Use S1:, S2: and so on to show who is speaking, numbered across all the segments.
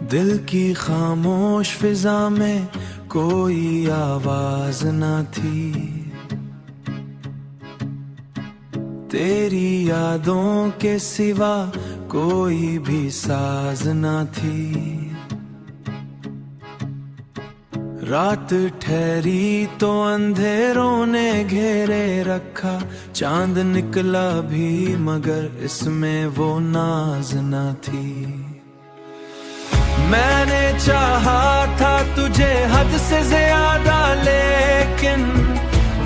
S1: दिल की खामोश फिजा में कोई आवाज न थी, तेरी यादों के सिवा कोई भी साज न थी। रात ठहरी तो अंधेरों ने घेरे रखा, चांद निकला भी मगर इसमें वो नाज न थी। मैंने चाहा था तुझे हद से ज्यादा, लेकिन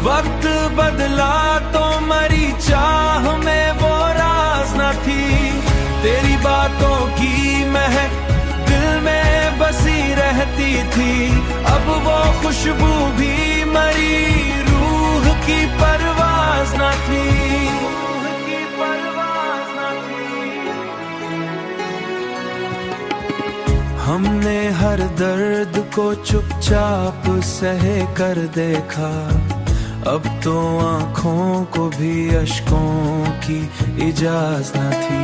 S1: वक्त बदला तो मरी चाह में वो राज न थी। तेरी बातों की महक दिल में बसी रहती थी, अब वो खुशबू भी मरी रूह की परवाज न थी। हमने हर दर्द को चुपचाप सहे कर देखा, अब तो आँखों को भी अश्कों की इजाज़त न थी।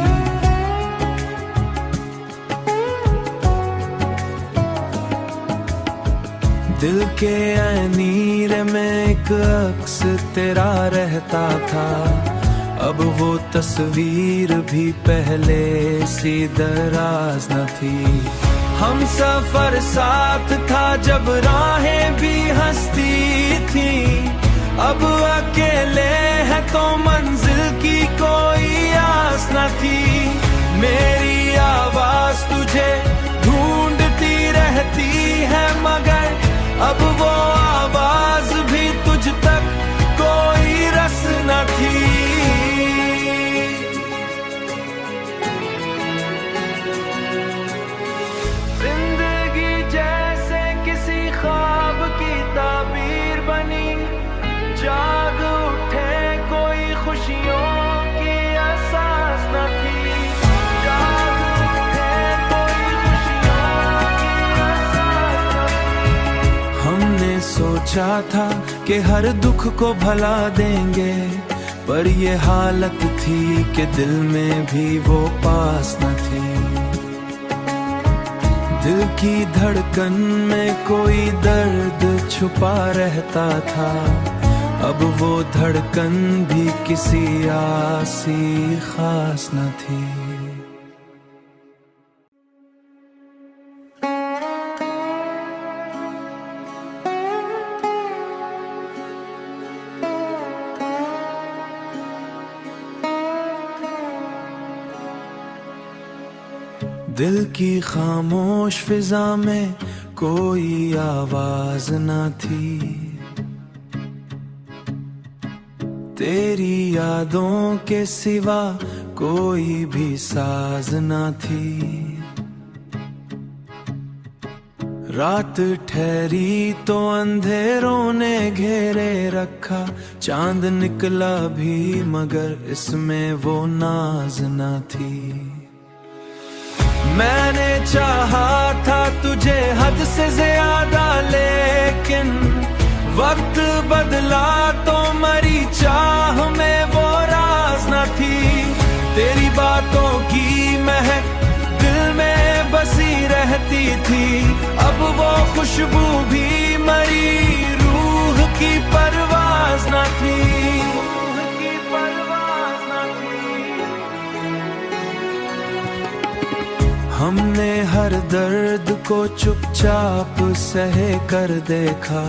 S1: दिल के ऐनीर में एक अक्स तेरा रहता था, अब वो तस्वीर भी पहले सी दराज न थी। हम सफर साथ था जब राहें भी हंसती थी, अब अकेले है तो मंजिल की कोई आस न थी। मेरी आवाज तुझे ढूंढती रहती है, मगर अब वो आवाज भी तुझ तक कोई रस न थी। जाग उठे कोई खुशियों की एहसास न थी, जाग उठे कोई खुशियों की एहसास न थी। हमने सोचा था कि हर दुख को भला देंगे, पर ये हालत थी कि दिल में भी वो पास न थी। दिल की धड़कन में कोई दर्द छुपा रहता था, अब वो धड़कन भी किसी आसी खास न थी। दिल की खामोश फिजा में कोई आवाज न थी, तेरी यादों के सिवा कोई भी साज न थी। रात ठहरी तो अंधेरों ने घेरे रखा, चांद निकला भी मगर इसमें वो नाज न थी। मैंने चाहा था तुझे हद से ज्यादा, लेकिन वक्त बदला तो मरी चाह में वो राज न थी। तेरी बातों की महक दिल में बसी रहती थी, अब वो खुशबू भी मरी रूह की परवाज न थी। हमने हर दर्द को चुपचाप सहे कर देखा,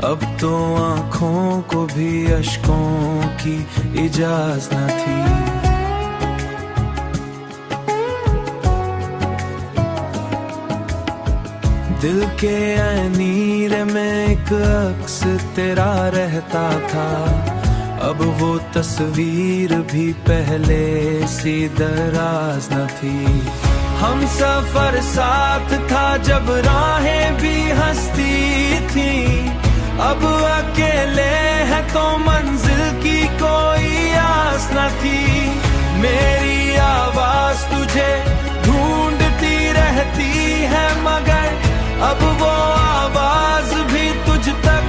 S1: अब तो आँखों को भी अश्कों की इजाज़त न थी। दिल के ऐनीर में एक अक्स तेरा रहता था, अब वो तस्वीर भी पहले सी दराज न थी। हम सफर साथ था जब राहें भी हंसती थी, अब अकेले है तो मंजिल की कोई आस न थी। मेरी आवाज तुझे ढूंढती रहती है, मगर अब वो आवाज भी तुझ तक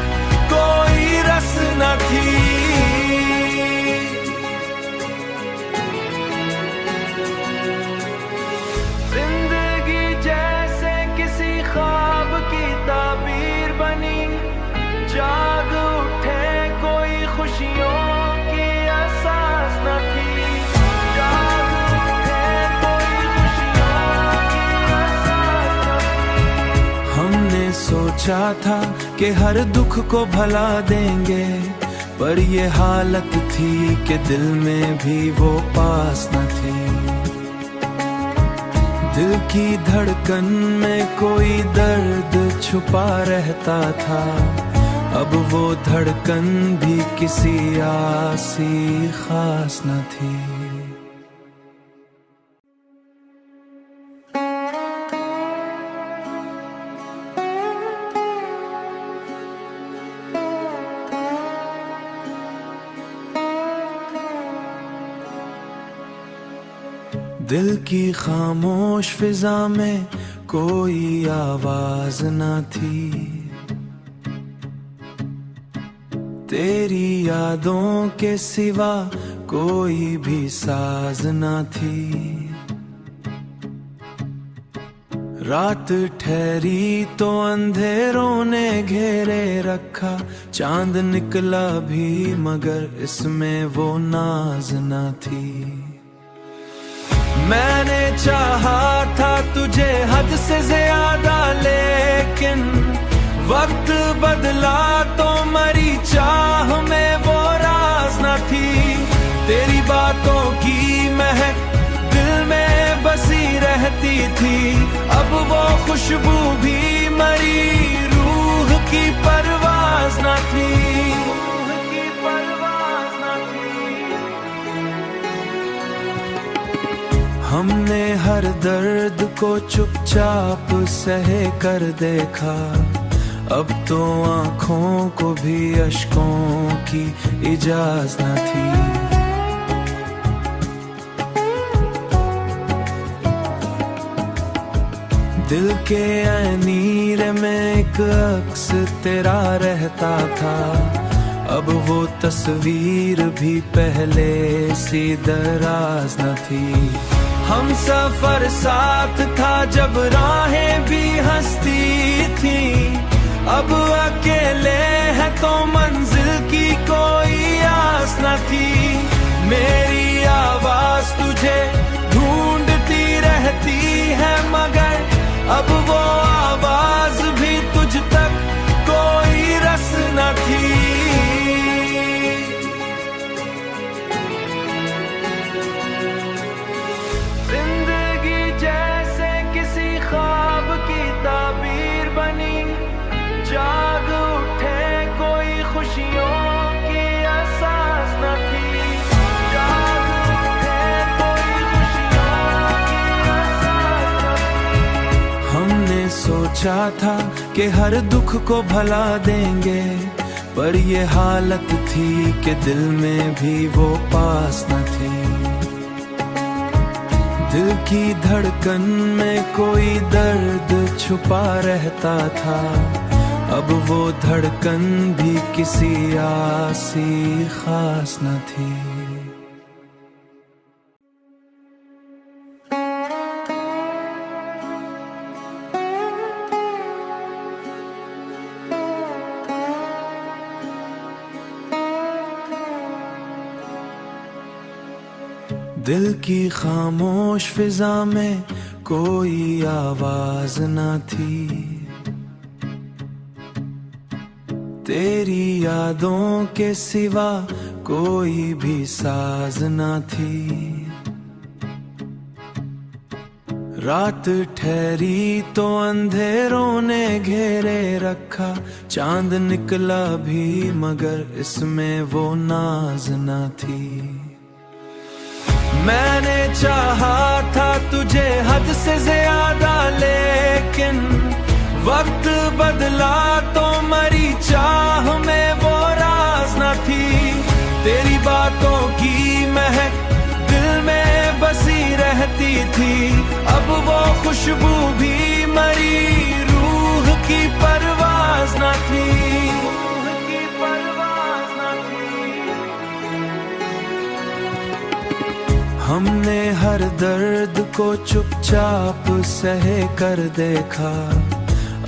S1: कोई रस न थी। जिंदगी जैसे सोचा था कि हर दुख को भला देंगे, पर ये हालत थी कि दिल में भी वो पास न थी। दिल की धड़कन में कोई दर्द छुपा रहता था, अब वो धड़कन भी किसी आसी खास न थी। दिल की खामोश फिजा में कोई आवाज न थी, तेरी यादों के सिवा कोई भी साज न थी। रात ठहरी तो अंधेरों ने घेरे रखा, चांद निकला भी मगर इसमें वो नाज न थी। मैंने चाहा था तुझे हद से ज्यादा, लेकिन वक्त बदला तो मरी चाह में वो राज न थी। तेरी बातों की महक दिल में बसी रहती थी, अब वो खुशबू भी मरी रूह की परवाज न थी। हमने हर दर्द को चुपचाप सहे कर देखा, अब तो आँखों को भी अश्कों की इजाज़त न थी। दिल के ऐनीरे में एक अक्स तेरा रहता था, अब वो तस्वीर भी पहले सी दराज न थी। हम सफर साथ था जब राहें भी हंसती थी, अब अकेले हैं तो मंजिल की कोई आस न थी। मेरी आवाज तुझे ढूंढती रहती है, मगर अब वो आवाज भी तुझ तक कोई रस न थी। जाग उठे कोई खुशियों की एहसास न थी, जाग उठे कोई खुशियों की एहसास न थी। हमने सोचा था कि हर दुख को भला देंगे, पर ये हालत थी कि दिल में भी वो पास न थी। दिल की धड़कन में कोई दर्द छुपा रहता था, अब वो धड़कन भी किसी आसी खास न थी। दिल की खामोश फिजा में कोई आवाज न थी, तेरी यादों के सिवा कोई भी साज न थी। रात ठहरी तो अंधेरों ने घेरे रखा, चांद निकला भी मगर इसमें वो नाज न थी। मैंने चाहा था तुझे हद से ज्यादा, लेकिन वक्त बदला तो मरी चाह में वो राज न थी। तेरी बातों की महक दिल में बसी रहती थी, अब वो खुशबू भी मरी रूह की परवाज न थी। हमने हर दर्द को चुपचाप सहे कर देखा,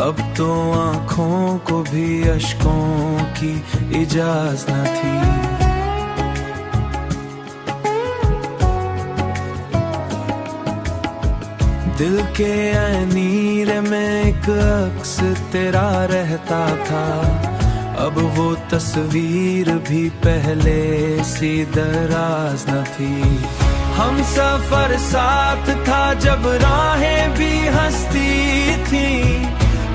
S1: अब तो आँखों को भी अश्कों की इजाज़त न थी। दिल के ऐनीरे में एक अक्स तेरा रहता था, अब वो तस्वीर भी पहले सी दराज न थी। हम सफर साथ था जब राहें भी हंसती थी,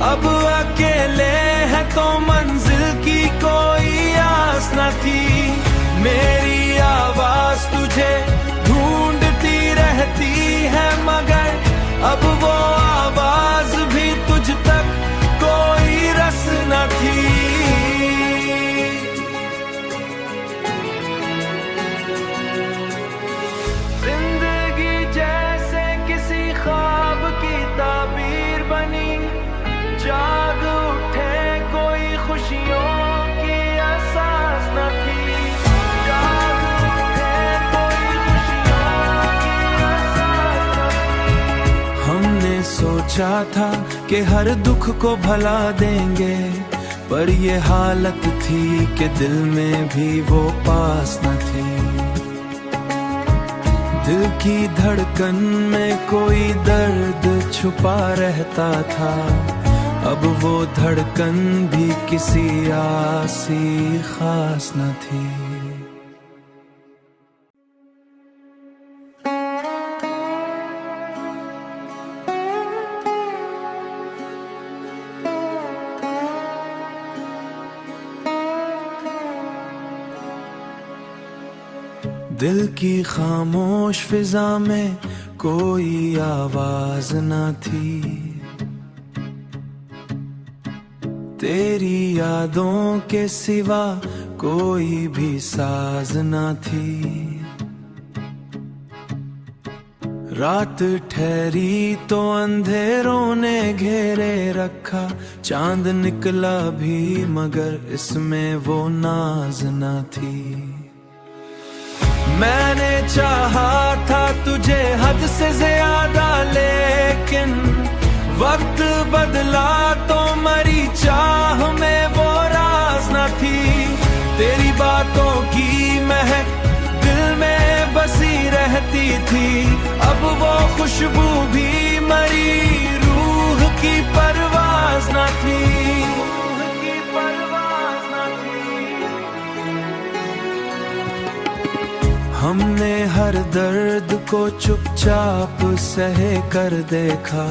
S1: अब अकेले है तो मंजिल की कोई आस न थी। मेरी आवाज तुझे ढूंढती रहती है, मगर अब वो आवाज भी तुझ तक कोई रस न थी। जिंदगी जैसे किसी ख्वाब की ताबीर बनी, जाग उठे कोई खुशियों की एहसास न थी। जाग उठे कोई खुशियों की एहसास न थी। हमने सोचा था कि हर दुख को भला देंगे, पर ये हालत थी कि दिल में भी वो पास न थी। दिल की धड़कन में कोई दर्द छुपा रहता था, अब वो धड़कन भी किसी आसी खास न थी। दिल की खामोश फिजा में कोई आवाज न थी, तेरी यादों के सिवा कोई भी साज न थी। रात ठहरी तो अंधेरों ने घेरे रखा, चांद निकला भी मगर इसमें वो नाज न थी। मैंने चाहा था तुझे हद से ज्यादा, लेकिन वक्त बदला तो मरी चाह में वो राज न थी। तेरी बातों की महक दिल में बसी रहती थी, अब वो खुशबू भी मरी रूह की परवाज न थी। हमने हर दर्द को चुपचाप सहे कर देखा,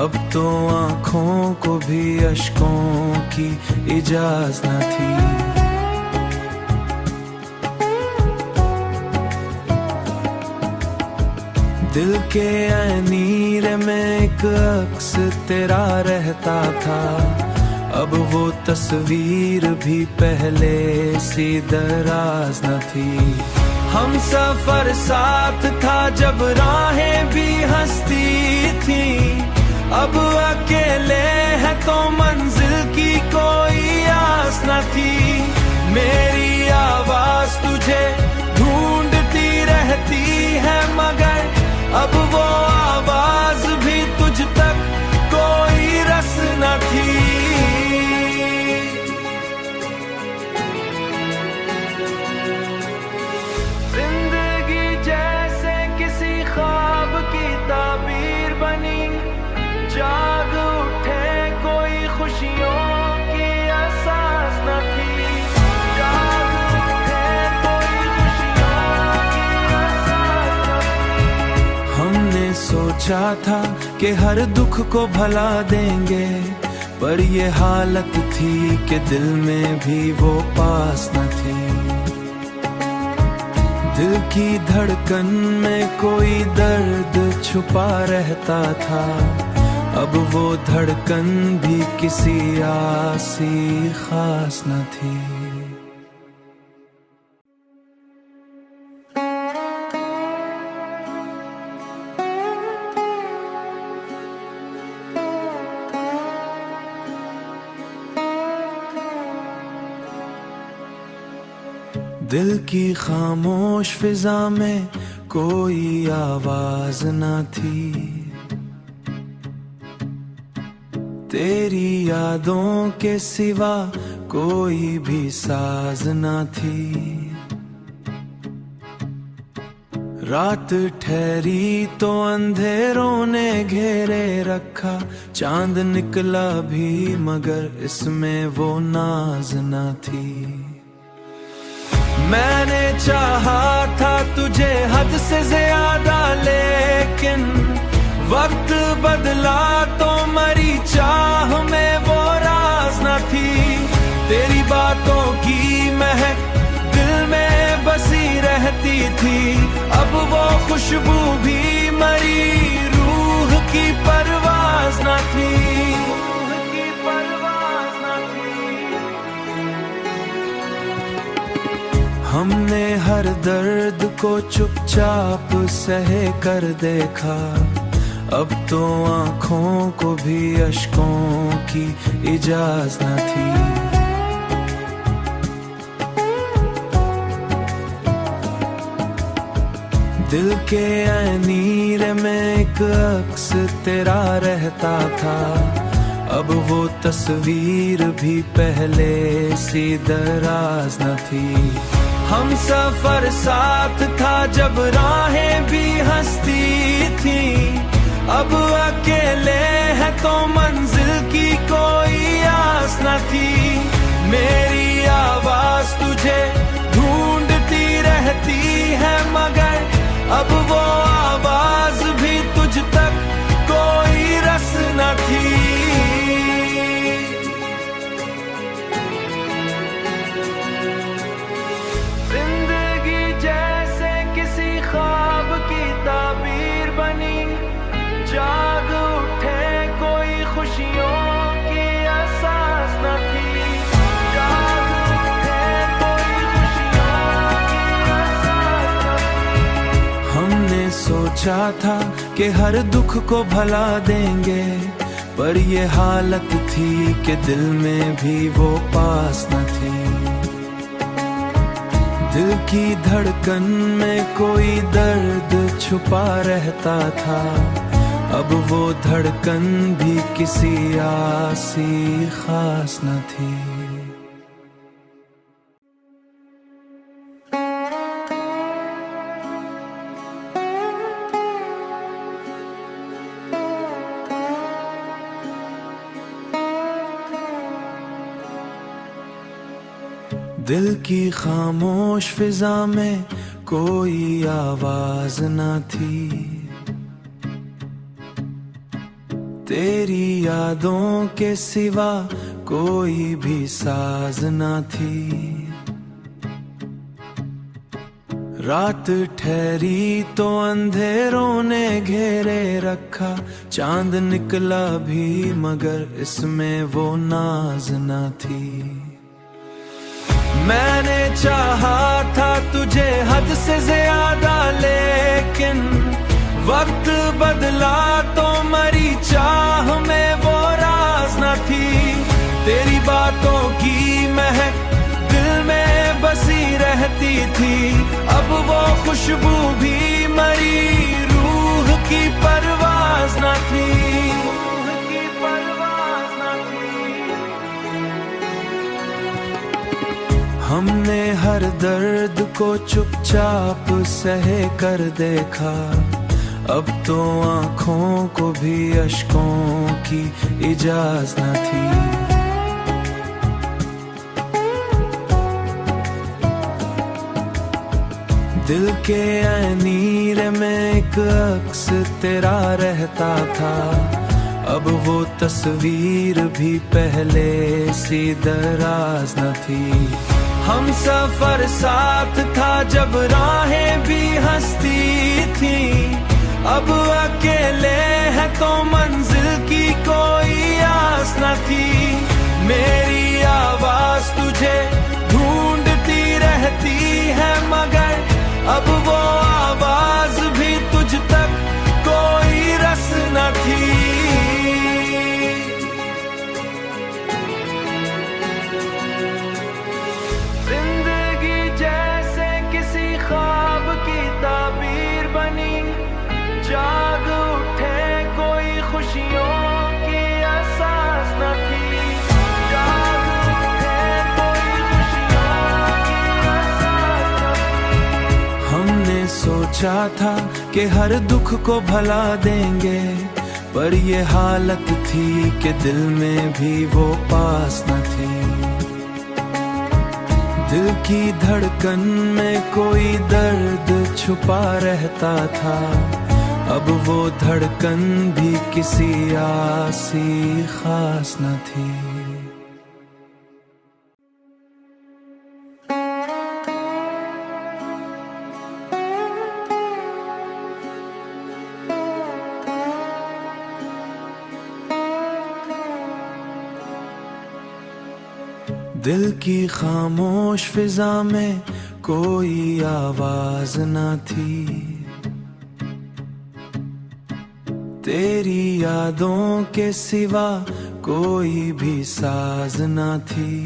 S1: अब तो आँखों को भी अश्कों की इजाज़त न थी। दिल के ऐनीर में एक अक्स तेरा रहता था, अब वो तस्वीर भी पहले सी दराज न थी। हम सफर साथ था जब राहें भी हंसती थी, अब अकेले है तो मंजिल की कोई आस न थी। मेरी आवाज तुझे ढूंढती रहती है, मगर अब वो आवाज भी तुझ तक कोई रस न थी। जिंदगी जैसे किसी ख्वाब की ताबीर बनी, जाग उठे कोई खुशियों की एहसास न थी। जाग उठे कोई खुशियों की एहसास न थी। हमने सोचा था कि हर दुख को भला देंगे, पर ये हालत थी कि दिल में भी वो पास न थी। दिल की धड़कन में कोई दर्द छुपा रहता था, अब वो धड़कन भी किसी आसी खास न थी। दिल की खामोश फिजा में कोई आवाज न थी, तेरी यादों के सिवा कोई भी साज न थी। रात ठहरी तो अंधेरों ने घेरे रखा, चांद निकला भी मगर इसमें वो नाज न थी। मैंने चाहा था तुझे हद से ज्यादा, लेकिन वक्त बदला तो मरी चाह में वो राज न थी। तेरी बातों की महक दिल में बसी रहती थी, अब वो खुशबू भी मरी रूह की परवाज न थी। हमने हर दर्द को चुपचाप सहे कर देखा, अब तो आँखों को भी अश्कों की इजाज़त न थी। दिल के ऐनीर में एक अक्स तेरा रहता था, अब वो तस्वीर भी पहले सी दराज न थी। हम सफर साथ था जब राहें भी हंसती थी, अब अकेले हैं तो मंजिल की कोई आस न थी। मेरी आवाज तुझे ढूंढती रहती है, मगर अब वो आवाज भी तुझ तक कोई रस न थी। जिंदगी जैसे किसी ख्वाब की ताबीर बनी, जाग उठे कोई खुशियों की एहसास न थी। सोचा था कि हर दुख को भला देंगे, पर ये हालत थी कि दिल में भी वो पास न थी। दिल की धड़कन में कोई दर्द छुपा रहता था, अब वो धड़कन भी किसी आसी खास न थी। दिल की खामोश फिजा में कोई आवाज न थी, तेरी यादों के सिवा कोई भी साज न थी। रात ठहरी तो अंधेरों ने घेरे रखा, चांद निकला भी मगर इसमें वो नाज न थी। मैंने चाहा था तुझे हद से ज्यादा, लेकिन वक्त बदला तो मरी चाह में वो राज न थी। तेरी बातों की महक दिल में बसी रहती थी, अब वो खुशबू भी मरी रूह की परवाज न थी। हमने हर दर्द को चुपचाप सहे कर देखा, अब तो आँखों को भी अश्कों की इजाज़त न थी। दिल के ऐनीर में एक अक्स तेरा रहता था, अब वो तस्वीर भी पहले सी दराज न थी। हम सफर साथ था जब राहें भी हंसती थी, अब अकेले हैं तो मंजिल की कोई आस न थी। मेरी आवाज तुझे ढूंढती रहती है, मगर अब वो आवाज भी तुझ तक कोई रस न थी। जाग उठे कोई खुशियों की एहसास न थी। जाग उठे कोई खुशियों की एहसास न थी। हमने सोचा था कि हर दुख को भला देंगे, पर ये हालत थी कि दिल में भी वो पास न थी। दिल की धड़कन में कोई दर्द छुपा रहता था, अब वो धड़कन भी किसी आसी खास न थी। दिल की खामोश फिजा में कोई आवाज न थी, तेरी यादों के सिवा कोई भी साज न थी।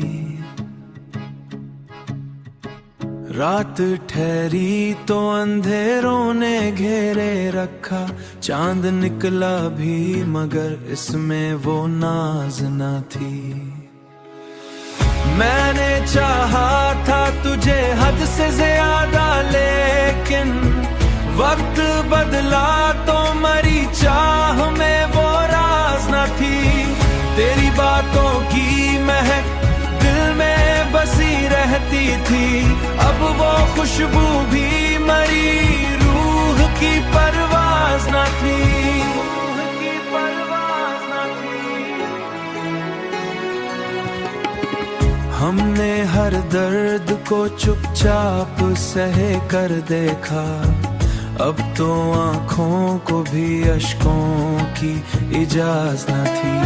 S1: रात ठहरी तो अंधेरों ने घेरे रखा, चांद निकला भी मगर इसमें वो नाज न थी। मैंने चाहा था तुझे हद से ज्यादा, लेकिन वक्त बदला तो मरी चाह में वो राज न थी। तेरी बातों की महक दिल में बसी रहती थी, अब वो खुशबू भी मरी रूह की परवाज न थी। हमने हर दर्द को चुपचाप सहे कर देखा, अब तो आँखों को भी अश्कों की इजाज़त न थी।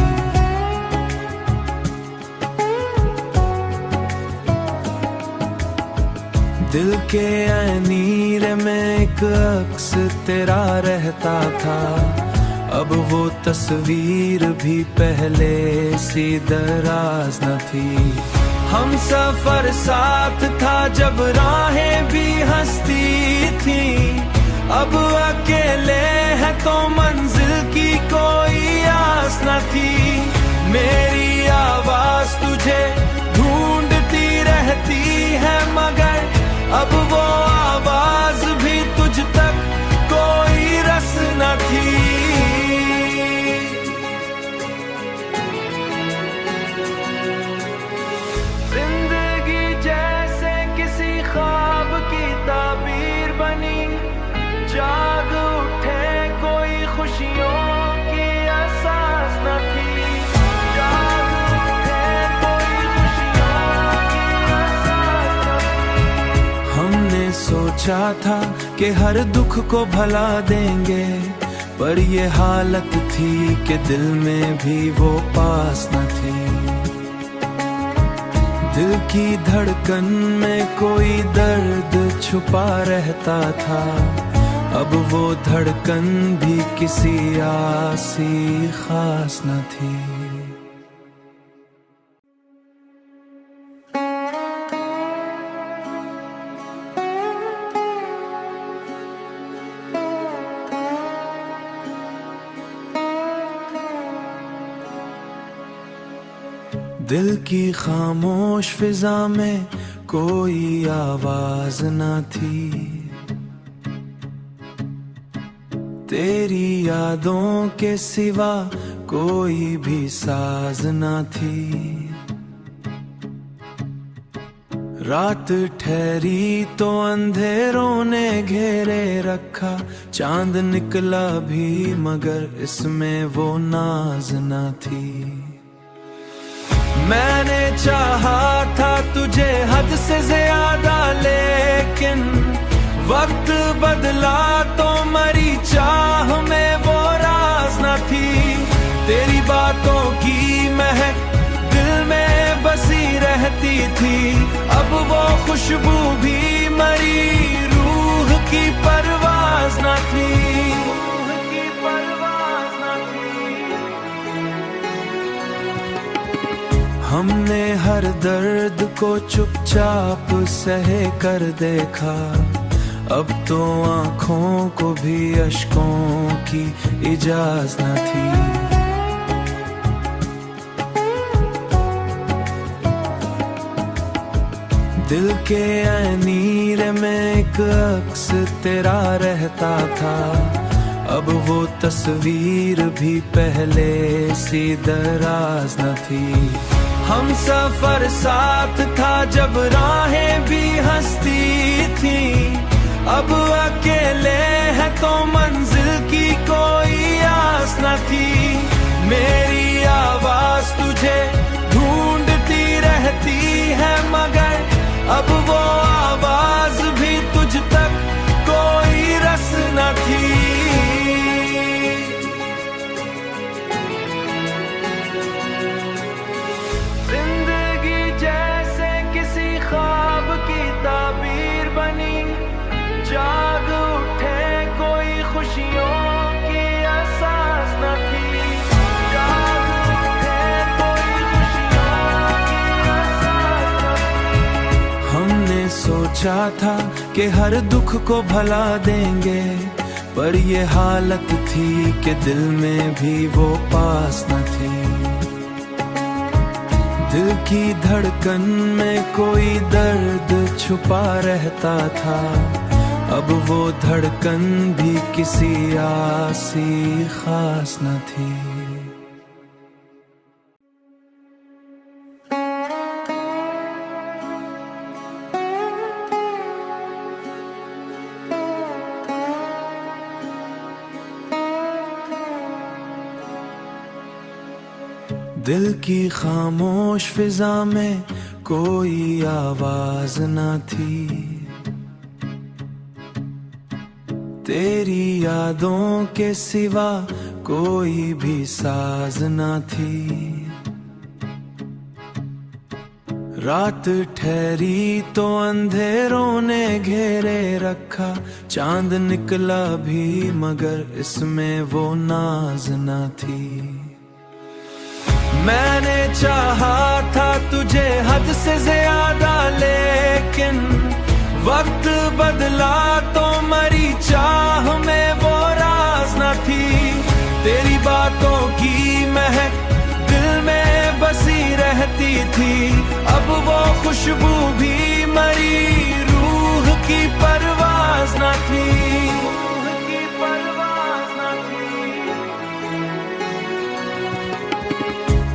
S1: दिल के ऐनीर में एक अक्स तेरा रहता था, अब वो तस्वीर भी पहले सी दराज न थी। हम सफर साथ था जब राहें भी हंसती थी, अब अकेले है तो मंजिल की कोई आस न थी। मेरी आवाज तुझे ढूंढती रहती है, मगर अब वो आवाज भी तुझ तक कोई रस न थी। जाग उठे कोई खुशियों की एहसास न थी, जाग उठे कोई खुशियों की एहसास न थी। हमने सोचा था कि हर दुख को भला देंगे, पर ये हालत थी कि दिल में भी वो पास न थी। दिल की धड़कन में कोई दर्द छुपा रहता था, अब वो धड़कन भी किसी आसी खास न थी। दिल की खामोश फिजा में कोई आवाज न थी, तेरी यादों के सिवा कोई भी साज न थी। रात ठहरी तो अंधेरों ने घेरे रखा, चांद निकला भी मगर इसमें वो नाज न थी। मैंने चाहा था तुझे हद से ज्यादा, लेकिन वक्त बदला तो मरी चाह में वो राज न थी। तेरी बातों की महक दिल में बसी रहती थी, अब वो खुशबू भी मरी रूह की परवाज न थी। हमने हर दर्द को चुपचाप सहे कर देखा, अब तो आँखों को भी अश्कों की इजाज़त न थी। दिल के ऐनीरे में एक अक्स तेरा रहता था, अब वो तस्वीर भी पहले सी दराज न थी। हम सफर साथ था जब राहें भी हंसती थी, अब अकेले है तो मंजिल की कोई आस न थी। मेरी आवाज तुझे ढूंढती रहती है, मगर अब वो आवाज भी तुझ तक कोई रस न थी। जिंदगी जैसे किसी ख्वाब की ताबीर बनी, जाग उठे कोई खुशियों की एहसास न थी। जाग उठे कोई खुशियों की एहसास न थी। हमने सोचा था कि हर दुख को भला देंगे, पर ये हालत थी कि दिल में भी वो पास न थी। दिल की धड़कन में कोई दर्द छुपा रहता था, अब वो धड़कन भी किसी आसी खास न थी। दिल की खामोश फिजा में कोई आवाज न थी, तेरी यादों के सिवा कोई भी साज न थी। रात ठहरी तो अंधेरों ने घेरे रखा, चांद निकला भी मगर इसमें वो नाज न थी। मैंने चाहा था तुझे हद से ज्यादा, लेकिन वक्त बदला तो मरी चाह में वो राज न थी। तेरी बातों की महक दिल में बसी रहती थी, अब वो खुशबू भी मरी रूह की परवाज न थी।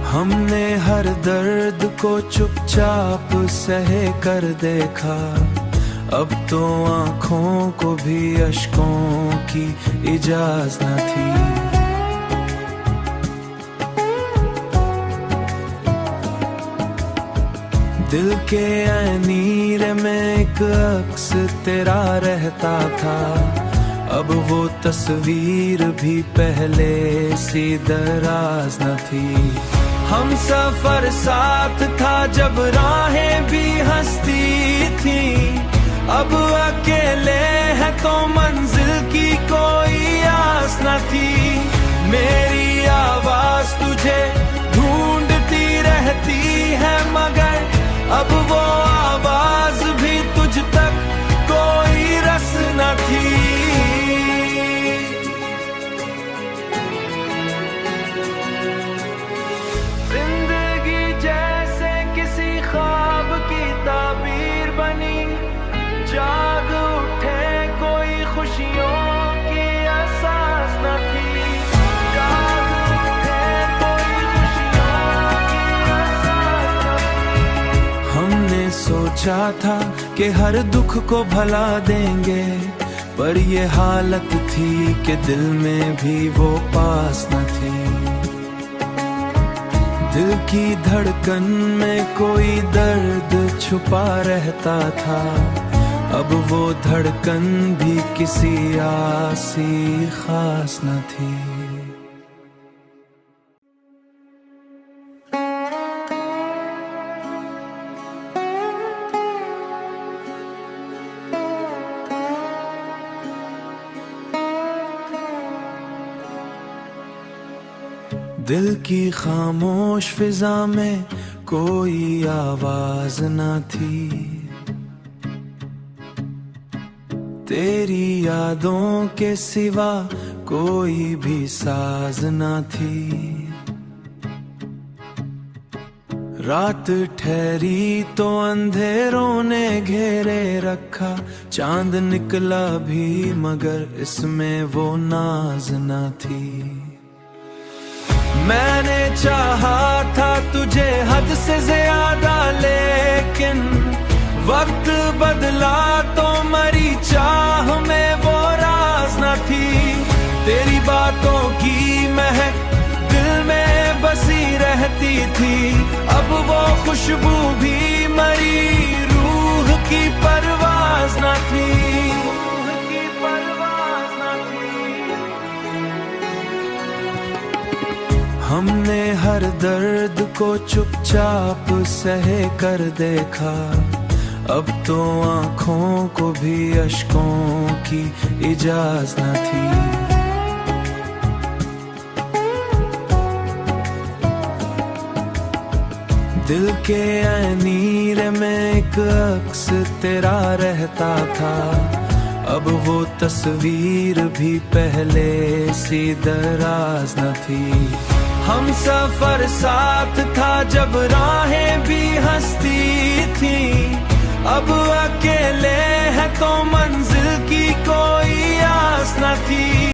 S1: हमने हर दर्द को चुपचाप सहे कर देखा, अब तो आँखों को भी अश्कों की इजाज़त न थी। दिल के ऐनीरे में एक अक्स तेरा रहता था, अब वो तस्वीर भी पहले सी दराज न थी। हम सफर साथ था जब राहें भी हंसती थी, अब अकेले है तो मंजिल की कोई आस न थी। मेरी आवाज तुझे ढूंढती रहती है, मगर अब वो आवाज भी तुझ तक कोई रस न थी। जाग उठे कोई खुशियों की एहसास न थी। जाग उठे कोई खुशियों की एहसास न थी। हमने सोचा था कि हर दुख को भला देंगे, पर ये हालत थी कि दिल में भी वो पास न थी। दिल की धड़कन में कोई दर्द छुपा रहता था, अब वो धड़कन भी किसी आसी खास न थी। दिल की खामोश फिजा में कोई आवाज न थी, तेरी यादों के सिवा कोई भी साज न थी। रात ठहरी तो अंधेरों ने घेरे रखा, चांद निकला भी मगर इसमें वो नाज न थी। मैंने चाहा था तुझे हद से ज्यादा, लेकिन वक्त बदला तो मरी चाह में वो राज न थी। तेरी बातों की महक दिल में बसी रहती थी, अब वो खुशबू भी मरी, रूह की परवाज न थी। हमने हर दर्द को चुपचाप सहे कर देखा, अब तो आँखों को भी अश्कों की इजाजत न थी। दिल के अनीर में एक अक्स तेरा रहता था, अब वो तस्वीर भी पहले सी दराज न थी। हम सफर साथ था जब राहें भी हंसती थी, अब अकेले हैं तो मंजिल की कोई आस न थी।